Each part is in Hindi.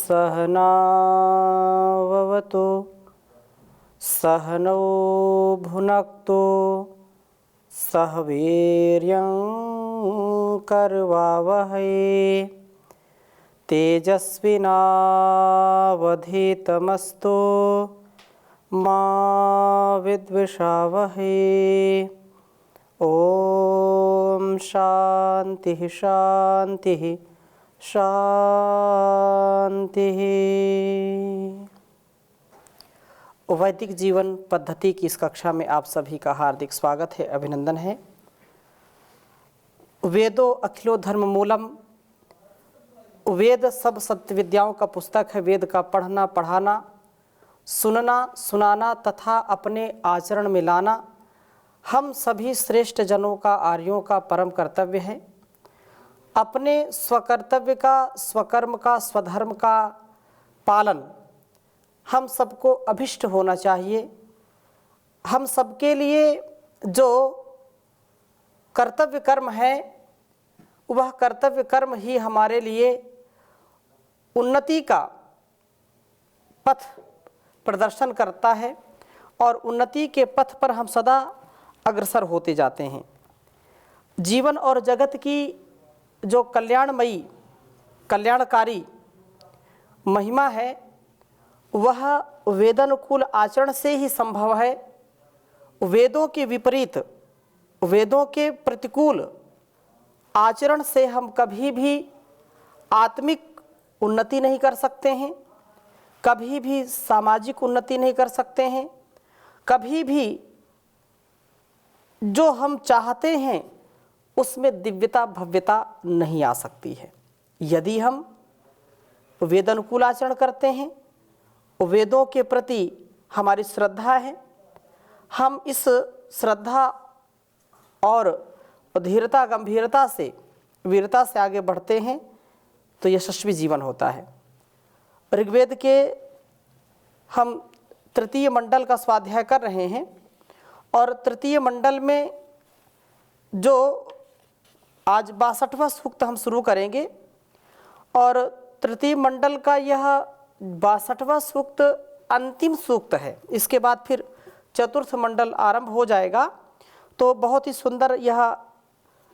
सहनाववतु सहनौ भुनक्तु सह वीर्यं करवावहै तेजस्विनावधीतमस्तु मा विद्विषावहै। ओम शांति शांति शांति। वैदिक जीवन पद्धति की इस कक्षा में आप सभी का हार्दिक स्वागत है, अभिनंदन है। वेदो अखिलो धर्म मूलम, वेद सब सत्य विद्याओं का पुस्तक है। वेद का पढ़ना पढ़ाना, सुनना सुनाना तथा अपने आचरण में लाना हम सभी श्रेष्ठ जनों का, आर्यों का परम कर्तव्य है। अपने स्वकर्तव्य का, स्वकर्म का, स्वधर्म का पालन हम सबको अभिष्ट होना चाहिए। हम सबके लिए जो कर्तव्य कर्म है वह कर्तव्य कर्म ही हमारे लिए उन्नति का पथ प्रदर्शन करता है और उन्नति के पथ पर हम सदा अग्रसर होते जाते हैं। जीवन और जगत की जो कल्याणमयी, कल्याणकारी महिमा है वह वेदानुकूल आचरण से ही संभव है। वेदों के विपरीत, वेदों के प्रतिकूल आचरण से हम कभी भी आत्मिक उन्नति नहीं कर सकते हैं, कभी भी सामाजिक उन्नति नहीं कर सकते हैं, कभी भी जो हम चाहते हैं उसमें दिव्यता भव्यता नहीं आ सकती है। यदि हम वेदानुकूल आचरण करते हैं, वेदों के प्रति हमारी श्रद्धा है, हम इस श्रद्धा और धीरता गंभीरता से, वीरता से आगे बढ़ते हैं तो यशस्वी जीवन होता है। ऋग्वेद के हम तृतीय मंडल का स्वाध्याय कर रहे हैं और तृतीय मंडल में जो आज 62वां सूक्त हम शुरू करेंगे और तृतीय मंडल का यह 62वां सूक्त अंतिम सूक्त है। इसके बाद फिर चतुर्थ मंडल आरंभ हो जाएगा। तो बहुत ही सुंदर यह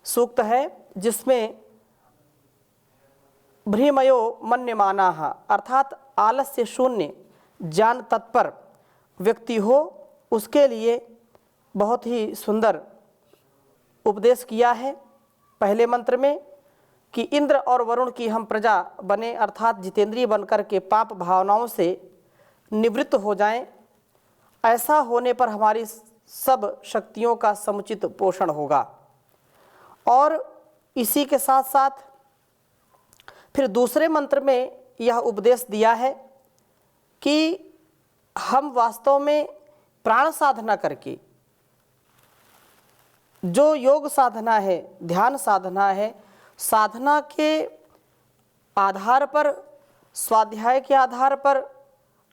सूक्त है जिसमें भ्रीमयो मन्यमानाः अर्थात आलस्य शून्य ज्ञान तत्पर व्यक्ति हो उसके लिए बहुत ही सुंदर उपदेश किया है। पहले मंत्र में कि इंद्र और वरुण की हम प्रजा बने, अर्थात जितेंद्रिय बनकर के पाप भावनाओं से निवृत्त हो जाएं। ऐसा होने पर हमारी सब शक्तियों का समुचित पोषण होगा। और इसी के साथ साथ फिर दूसरे मंत्र में यह उपदेश दिया है कि हम वास्तव में प्राण साधना करके, जो योग साधना है, ध्यान साधना है, साधना के आधार पर, स्वाध्याय के आधार पर,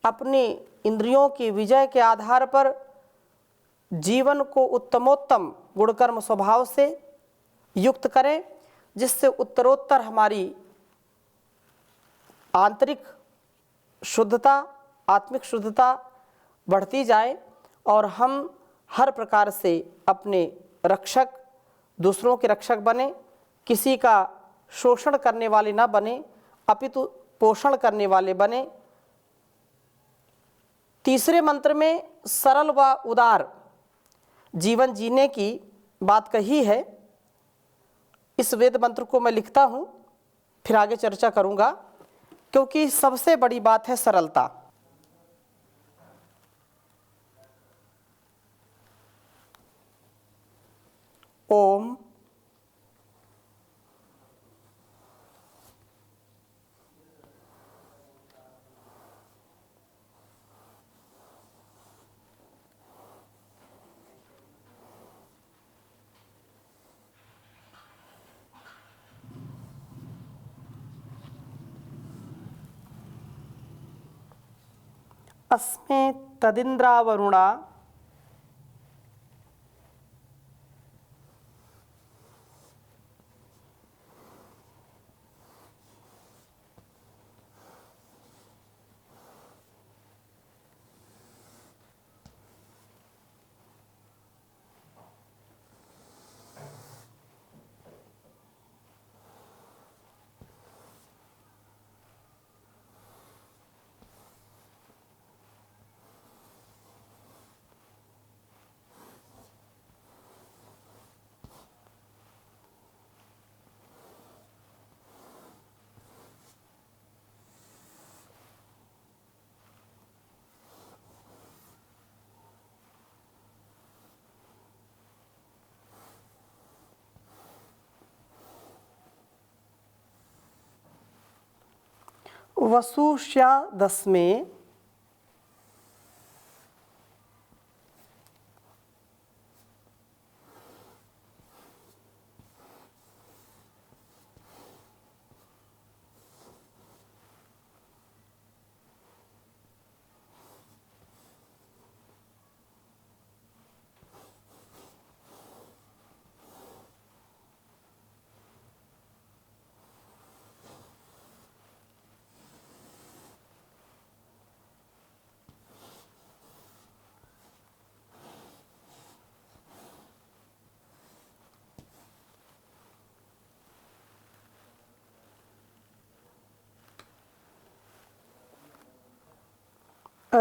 अपनी इंद्रियों की विजय के आधार पर जीवन को उत्तमोत्तम गुणकर्म स्वभाव से युक्त करें, जिससे उत्तरोत्तर हमारी आंतरिक शुद्धता, आत्मिक शुद्धता बढ़ती जाए और हम हर प्रकार से अपने रक्षक, दूसरों के रक्षक बने, किसी का शोषण करने वाले न बने अपितु पोषण करने वाले बने। तीसरे मंत्र में सरल व उदार जीवन जीने की बात कही है। इस वेद मंत्र को मैं लिखता हूँ, फिर आगे चर्चा करूँगा, क्योंकि सबसे बड़ी बात है सरलता। ओम अस्मे तदिंद्रावरुणा वसुष्यादस में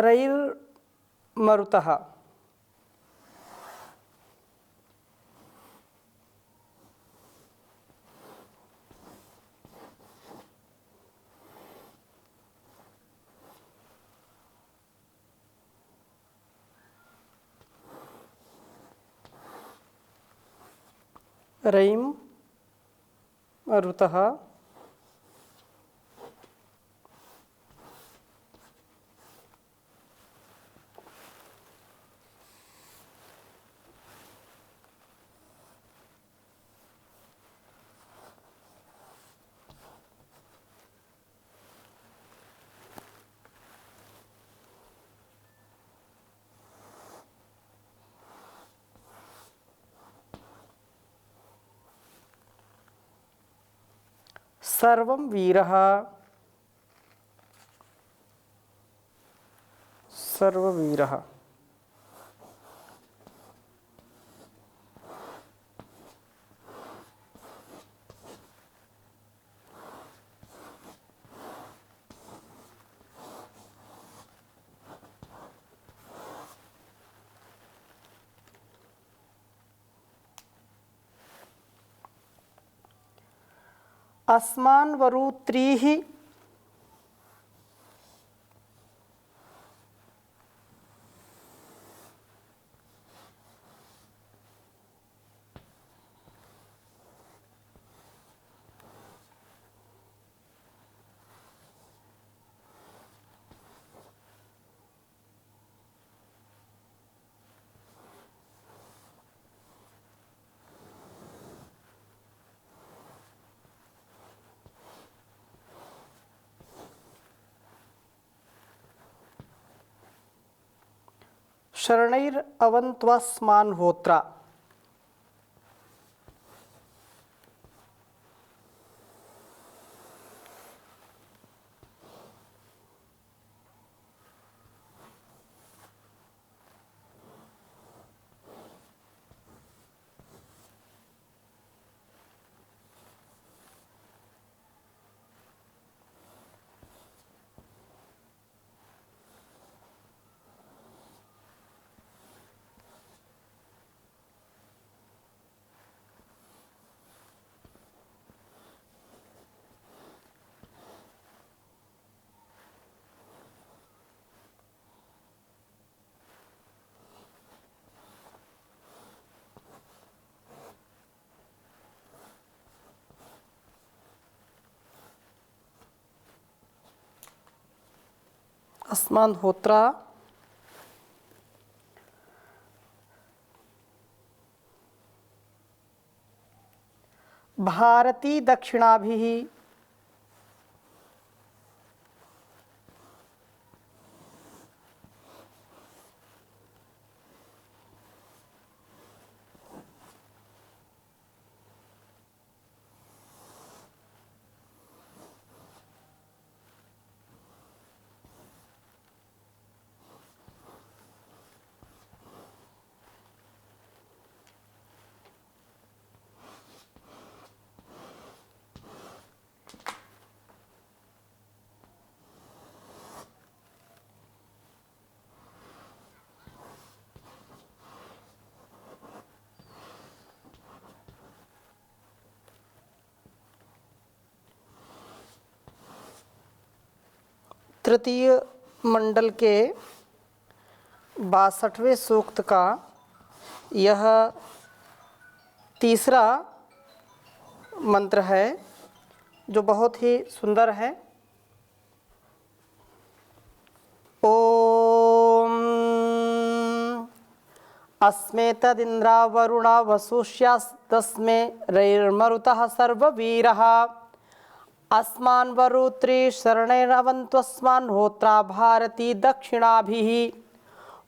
रैर्मरुतः रैम मरुतः सर्वं वीरः सर्ववीरः अस्मान्वरुत्रीः शरणैरवन्त्वस्मान् होत्रा अस्मान् होत्रा भारती दक्षिणाभिः तृतीय मंडल के 62वें सूक्त का यह तीसरा मंत्र है जो बहुत ही सुंदर है। ओम अस्मे तदिंद्रा वरुणा वसुष्यास्तस्मे रैर्मरुतः सर्ववीरः अस्मान् वरुत्रे शरणैरवन्त्वस्मान् होत्रा भारती दक्षिणाभिः।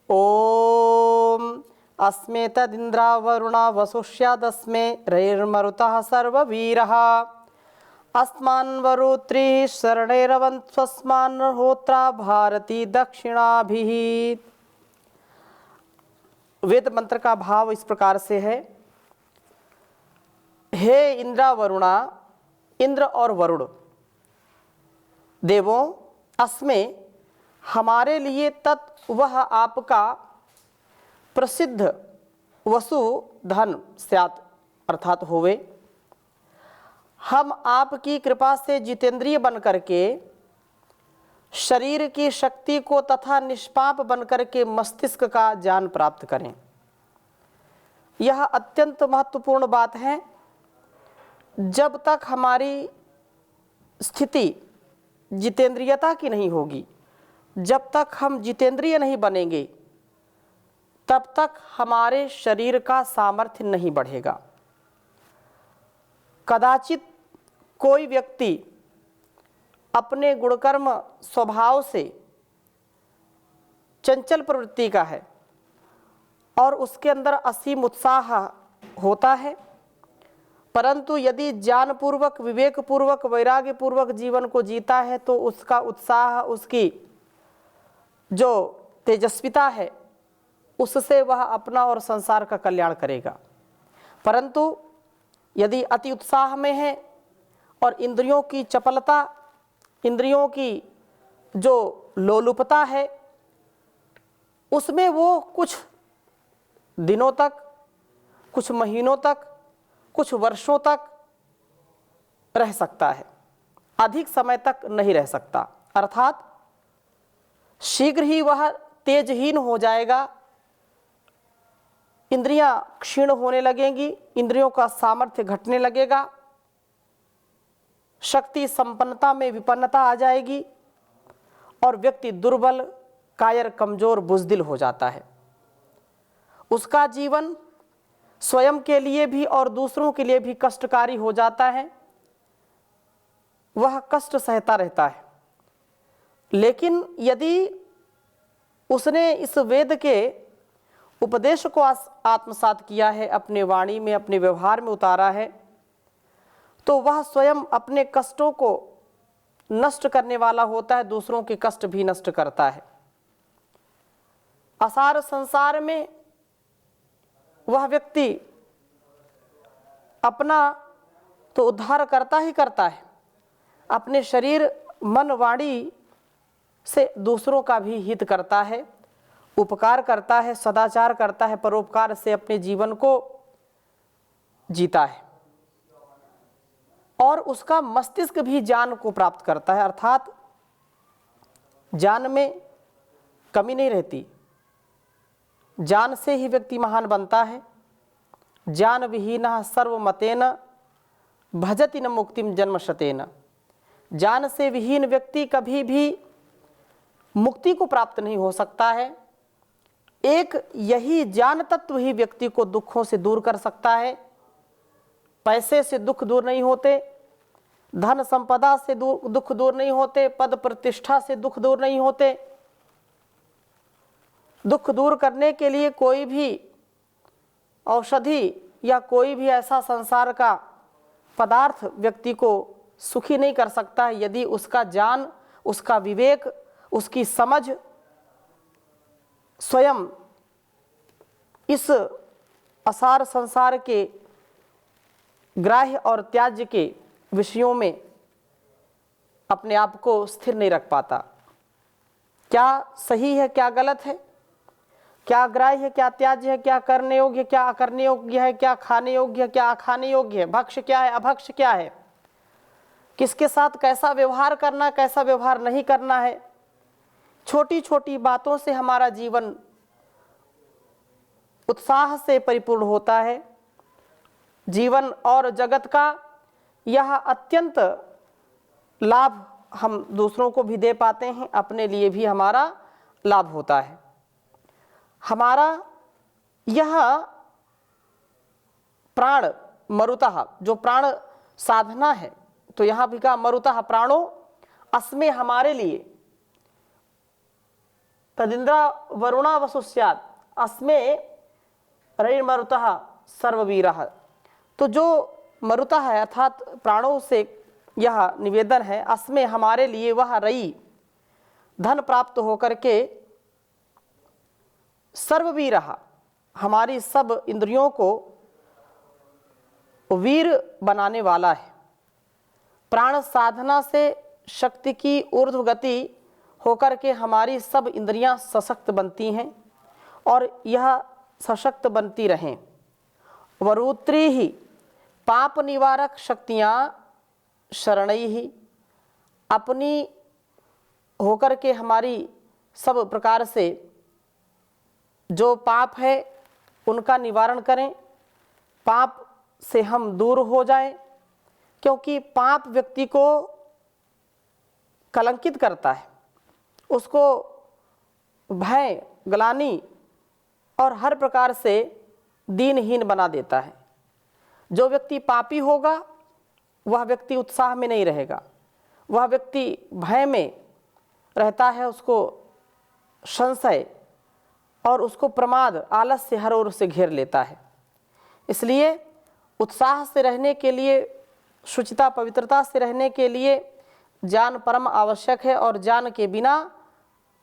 ओम अस्मे तदिंद्रा वरुणा वसुष्यादस्मे रैर्मरुतः सर्ववीरः अस्मान् वरुत्रे शरणैरवन्त्वस्मान् होत्रा भारती दक्षिणाभिः। वेद मंत्र का भाव इस प्रकार से है, हे इंद्रा वरुणा, इंद्र और वरुण देवों, अस्मे हमारे लिए तत् वह आपका प्रसिद्ध वसु धन स्यात् अर्थात होवे। हम आपकी कृपा से जितेंद्रिय बन करके शरीर की शक्ति को तथा निष्पाप बनकर के मस्तिष्क का ज्ञान प्राप्त करें। यह अत्यंत महत्वपूर्ण बात है। जब तक हमारी स्थिति जितेंद्रियता की नहीं होगी, जब तक हम जितेंद्रिय नहीं बनेंगे, तब तक हमारे शरीर का सामर्थ्य नहीं बढ़ेगा। कदाचित कोई व्यक्ति अपने गुणकर्म स्वभाव से चंचल प्रवृत्ति का है और उसके अंदर असीम उत्साह होता है, परंतु यदि ज्ञानपूर्वक, विवेकपूर्वक, वैराग्यपूर्वक जीवन को जीता है तो उसका उत्साह, उसकी जो तेजस्विता है, उससे वह अपना और संसार का कल्याण करेगा। परंतु यदि अति उत्साह में है और इंद्रियों की चपलता, इंद्रियों की जो लोलुपता है, उसमें वो कुछ दिनों तक, कुछ महीनों तक, कुछ वर्षों तक रह सकता है, अधिक समय तक नहीं रह सकता। अर्थात शीघ्र ही वह तेजहीन हो जाएगा, इंद्रियां क्षीण होने लगेंगी, इंद्रियों का सामर्थ्य घटने लगेगा, शक्ति संपन्नता में विपन्नता आ जाएगी और व्यक्ति दुर्बल, कायर, कमजोर, बुज़दिल हो जाता है। उसका जीवन स्वयं के लिए भी और दूसरों के लिए भी कष्टकारी हो जाता है, वह कष्ट सहता रहता है। लेकिन यदि उसने इस वेद के उपदेश को आत्मसात किया है, अपने वाणी में, अपने व्यवहार में उतारा है, तो वह स्वयं अपने कष्टों को नष्ट करने वाला होता है, दूसरों के कष्ट भी नष्ट करता है। असार संसार में वह व्यक्ति अपना तो उद्धार करता ही करता है, अपने शरीर, मन, वाणी से दूसरों का भी हित करता है, उपकार करता है, सदाचार करता है, परोपकार से अपने जीवन को जीता है और उसका मस्तिष्क भी ज्ञान को प्राप्त करता है। अर्थात ज्ञान में कमी नहीं रहती, ज्ञान से ही व्यक्ति महान बनता है। ज्ञान विहीनः सर्वमतेन भजति न मुक्तिम जन्मशतेन। ज्ञान से विहीन व्यक्ति कभी भी मुक्ति को प्राप्त नहीं हो सकता है। एक यही ज्ञान तत्व ही व्यक्ति को दुखों से दूर कर सकता है। पैसे से दुख दूर नहीं होते, धन संपदा से दुख दूर नहीं होते, पद प्रतिष्ठा से दुख दूर नहीं होते। दुख दूर करने के लिए कोई भी औषधि या कोई भी ऐसा संसार का पदार्थ व्यक्ति को सुखी नहीं कर सकता है, यदि उसका ज्ञान, उसका विवेक, उसकी समझ स्वयं इस असार संसार के ग्राह्य और त्याज्य के विषयों में अपने आप को स्थिर नहीं रख पाता। क्या सही है, क्या गलत है, क्या ग्राह्य है, क्या त्याज्य है, क्या करने योग्य, क्या अकरने योग्य है, क्या खाने योग्य है, क्या अखाने योग्य है, भक्ष्य क्या है, अभक्ष्य क्या है, किसके साथ कैसा व्यवहार करना, कैसा व्यवहार नहीं करना है। छोटी छोटी बातों से हमारा जीवन उत्साह से परिपूर्ण होता है। जीवन और जगत का यह अत्यंत लाभ हम दूसरों को भी दे पाते हैं, अपने लिए भी हमारा लाभ होता है। हमारा यह प्राण मरुतः, जो प्राण साधना है, तो यहाँ भी कहा मरुतः प्राणो अस्मे, हमारे लिए तदिंद्रा वरुणा वसु स्यात् अस्मे रैर् मरुतः सर्ववीरः। तो जो मरुतः है अर्थात प्राणों से यह निवेदन है, अस्मे हमारे लिए वह रई धन प्राप्त होकर के सर्ववीरः हमारी सब इंद्रियों को वीर बनाने वाला है। प्राण साधना से शक्ति की ऊर्ध्व गति होकर के हमारी सब इंद्रियां सशक्त बनती हैं और यह सशक्त बनती रहें। वरूत्री ही पाप निवारक शक्तियां शरणई ही, अपनी होकर के हमारी सब प्रकार से जो पाप है उनका निवारण करें, पाप से हम दूर हो जाएं, क्योंकि पाप व्यक्ति को कलंकित करता है, उसको भय, ग्लानि और हर प्रकार से दीनहीन बना देता है। जो व्यक्ति पापी होगा वह व्यक्ति उत्साह में नहीं रहेगा, वह व्यक्ति भय में रहता है, उसको संशय और उसको प्रमाद, आलस्य हर ओर से घेर लेता है। इसलिए उत्साह से रहने के लिए, शुचिता पवित्रता से रहने के लिए ज्ञान परम आवश्यक है और ज्ञान के बिना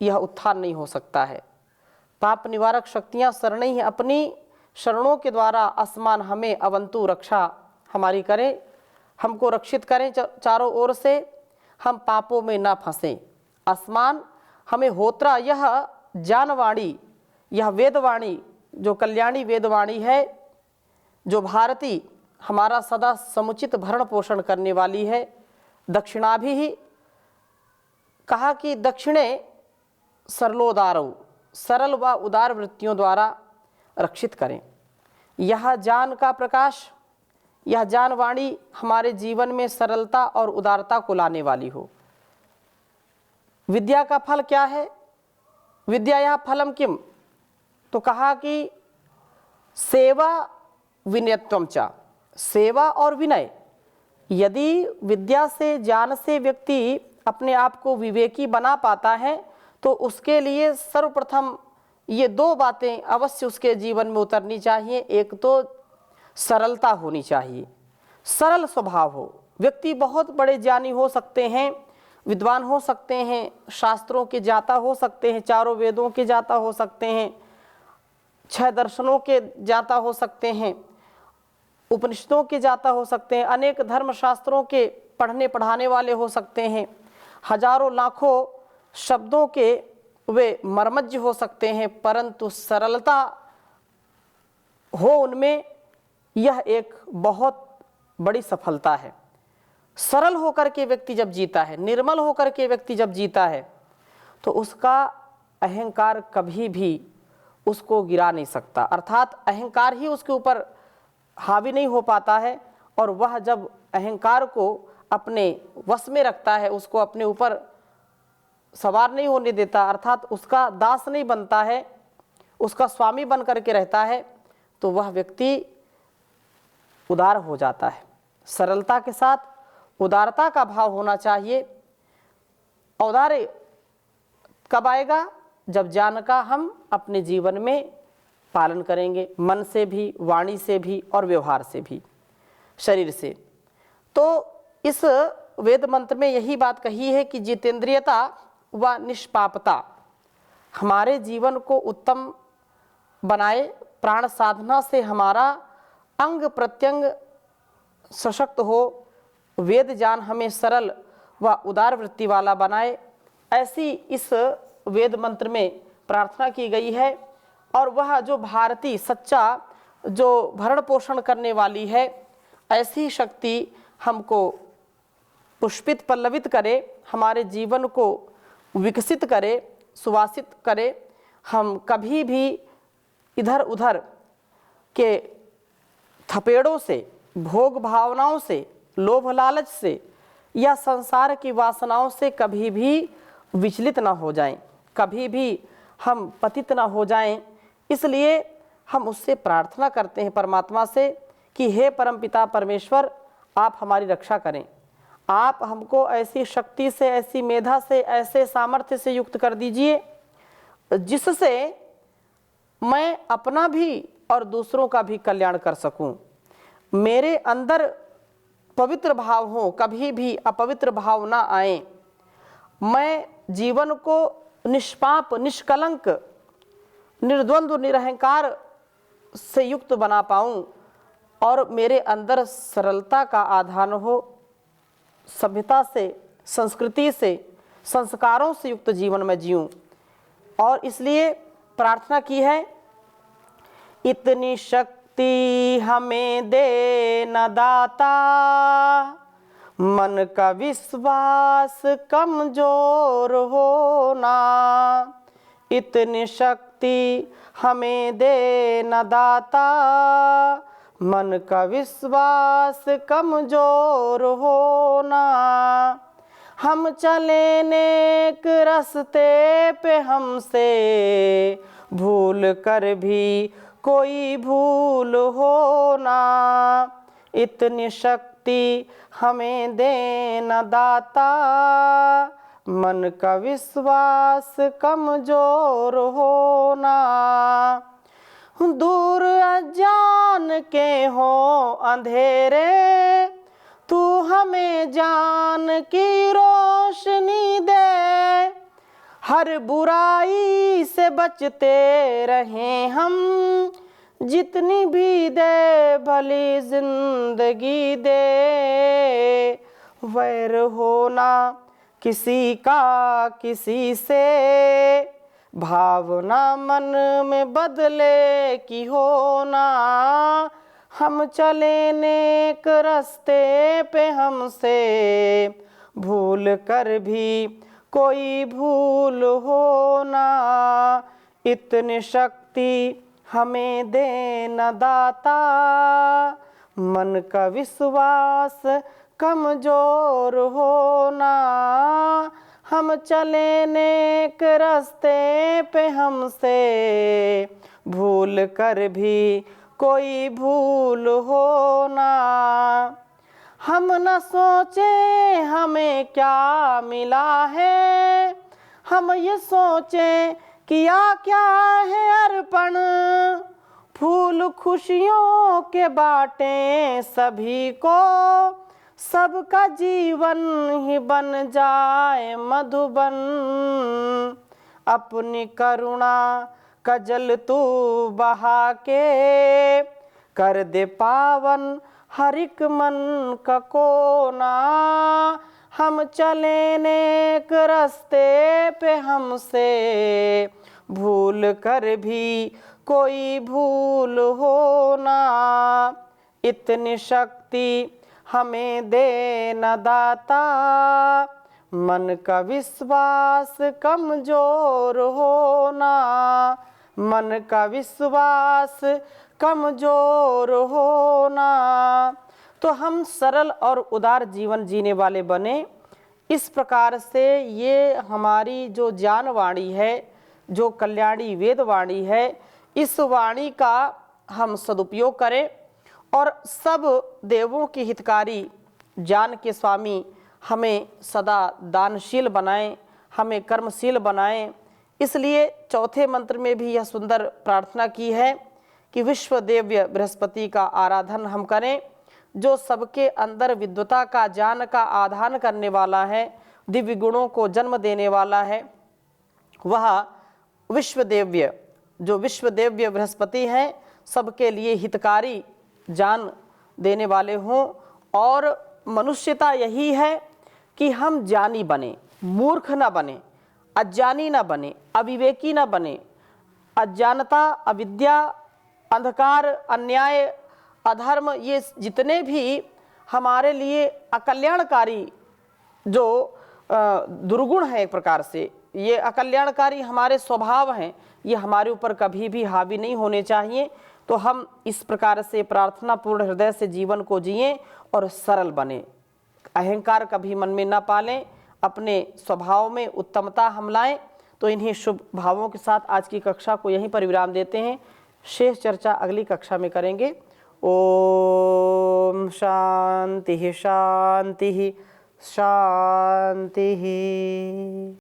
यह उत्थान नहीं हो सकता है। पाप निवारक शक्तियाँ शरण ही, अपनी शरणों के द्वारा आसमान हमें अवंतु रक्षा हमारी करें, हमको रक्षित करें चारों ओर से, हम पापों में ना फंसें। आसमान हमें होत्रा, यह ज्ञानवाणी, यह वेदवाणी जो कल्याणी वेदवाणी है, जो भारती हमारा सदा समुचित भरण पोषण करने वाली है। दक्षिणाभि ही कहा कि दक्षिणे सरलोदारौ, सरल व उदार वृत्तियों द्वारा रक्षित करें। यह ज्ञान का प्रकाश, यह ज्ञानवाणी हमारे जीवन में सरलता और उदारता को लाने वाली हो। विद्या का फल क्या है? विद्या यह फलम किम, तो कहा कि सेवा विनयत्वम च, सेवा और विनय। यदि विद्या से, ज्ञान से व्यक्ति अपने आप को विवेकी बना पाता है तो उसके लिए सर्वप्रथम ये दो बातें अवश्य उसके जीवन में उतरनी चाहिए। एक तो सरलता होनी चाहिए, सरल स्वभाव हो। व्यक्ति बहुत बड़े ज्ञानी हो सकते हैं, विद्वान हो सकते हैं, शास्त्रों के ज्ञाता हो सकते हैं, चारों वेदों के ज्ञाता हो सकते हैं, 6 दर्शनों के ज्ञाता हो सकते हैं, उपनिषदों के ज्ञाता हो सकते हैं, अनेक धर्मशास्त्रों के पढ़ने पढ़ाने वाले हो सकते हैं, हजारों लाखों शब्दों के वे मर्मज्ञ हो सकते हैं, परंतु सरलता हो उनमें, यह एक बहुत बड़ी सफलता है। सरल होकर के व्यक्ति जब जीता है, निर्मल होकर के व्यक्ति जब जीता है, तो उसका अहंकार कभी भी उसको गिरा नहीं सकता, अर्थात अहंकार ही उसके ऊपर हावी नहीं हो पाता है। और वह जब अहंकार को अपने वश में रखता है, उसको अपने ऊपर सवार नहीं होने देता, अर्थात उसका दास नहीं बनता है, उसका स्वामी बन करके रहता है, तो वह व्यक्ति उदार हो जाता है। सरलता के साथ उदारता का भाव होना चाहिए। औदार्य कब आएगा? जब ज्ञान का हम अपने जीवन में पालन करेंगे, मन से भी, वाणी से भी और व्यवहार से भी, शरीर से। तो इस वेद मंत्र में यही बात कही है कि जितेंद्रियता व निष्पापता हमारे जीवन को उत्तम बनाए। प्राण साधना से हमारा अंग प्रत्यंग सशक्त हो, वेद ज्ञान हमें सरल व उदार वृत्ति वाला बनाए, ऐसी इस वेद मंत्र में प्रार्थना की गई है। और वह जो भारती सच्चा जो भरण पोषण करने वाली है, ऐसी शक्ति हमको पुष्पित पल्लवित करे, हमारे जीवन को विकसित करे, सुवासित करे। हम कभी भी इधर उधर के थपेड़ों से, भोग भावनाओं से, लोभ लालच से या संसार की वासनाओं से कभी भी विचलित ना हो जाएं, कभी भी हम पतित ना हो जाएं, इसलिए हम उससे प्रार्थना करते हैं परमात्मा से कि हे परमपिता परमेश्वर, आप हमारी रक्षा करें, आप हमको ऐसी शक्ति से, ऐसी मेधा से, ऐसे सामर्थ्य से युक्त कर दीजिए जिससे मैं अपना भी और दूसरों का भी कल्याण कर सकूं। मेरे अंदर पवित्र भाव हो, कभी भी अपवित्र भाव ना आए, मैं जीवन को निष्पाप, निष्कलंक, निर्द्वंद्व, निरहंकार से युक्त बना पाऊं और मेरे अंदर सरलता का आधान हो, सभ्यता से, संस्कृति से, संस्कारों से युक्त जीवन में जीऊं। और इसलिए प्रार्थना की है, इतनी शक्ति हमें दे न दाता, मन का विश्वास कमजोर होना। इतनी शक्ति हमें दे न दाता, मन का विश्वास कमजोर होना। हम चले नेक रास्ते पे, हमसे भूल कर भी कोई भूल होना। इतनी शक्ति हमें दे न दाता, मन का विश्वास कमजोर होना। दूर अजान के हो अंधेरे, तू हमें जान की रोशनी दे। हर बुराई से बचते रहें हम, जितनी भी दे भली जिंदगी दे। वैर होना किसी का किसी से, भावना मन में बदले की होना। हम चले नेक रास्ते पे, हमसे भूल कर भी कोई भूल होना। इतनी शक्ति हमें दे न दाता, मन का विश्वास कमजोर होना। हम चले नेक रास्ते पे, हमसे भूल कर भी कोई भूल होना। हम न सोचे हमें क्या मिला है, हम ये सोचें किया क्या है अर्पण। फूल खुशियों के बाटें सभी को, सबका जीवन ही बन जाए मधुबन। अपनी करुणा का जल तू बहा के, कर दे पावन हर एक मन का कोना। हम चले नेक रास्ते पे, हमसे भूल कर भी कोई भूल होना। इतनी शक्ति हमें दे न दाता, मन का विश्वास कमजोर होना। मन का विश्वास कमजोर होना। तो हम सरल और उदार जीवन जीने वाले बने। इस प्रकार से ये हमारी जो ज्ञान वाणी है, जो कल्याणी वेद वाणी है, इस वाणी का हम सदुपयोग करें और सब देवों की हितकारी, ज्ञान के स्वामी हमें सदा दानशील बनाएं, हमें कर्मशील बनाएं। इसलिए चौथे मंत्र में भी यह सुंदर प्रार्थना की है कि विश्वदेव्य बृहस्पति का आराधन हम करें, जो सबके अंदर विद्वता का, ज्ञान का आधान करने वाला है, दिव्य गुणों को जन्म देने वाला है। वह विश्वदेव्य, जो विश्वदेव्य बृहस्पति हैं, सबके लिए हितकारी, ज्ञान देने वाले हों। और मनुष्यता यही है कि हम ज्ञानी बने, मूर्ख न बने, अज्ञानी न बने, अविवेकी न बने। अज्ञानता, अविद्या, अंधकार, अन्याय, अधर्म, ये जितने भी हमारे लिए अकल्याणकारी जो दुर्गुण है, एक प्रकार से ये अकल्याणकारी हमारे स्वभाव हैं, ये हमारे ऊपर कभी भी हावी नहीं होने चाहिए। तो हम इस प्रकार से प्रार्थना पूर्ण हृदय से जीवन को जिएं और सरल बने। अहंकार कभी मन में न पालें, अपने स्वभाव में उत्तमता हम लाएं, तो इन्हीं शुभ भावों के साथ आज की कक्षा को यहीं पर विराम देते हैं। शेष चर्चा अगली कक्षा में करेंगे। ओम शांति शांति शांति।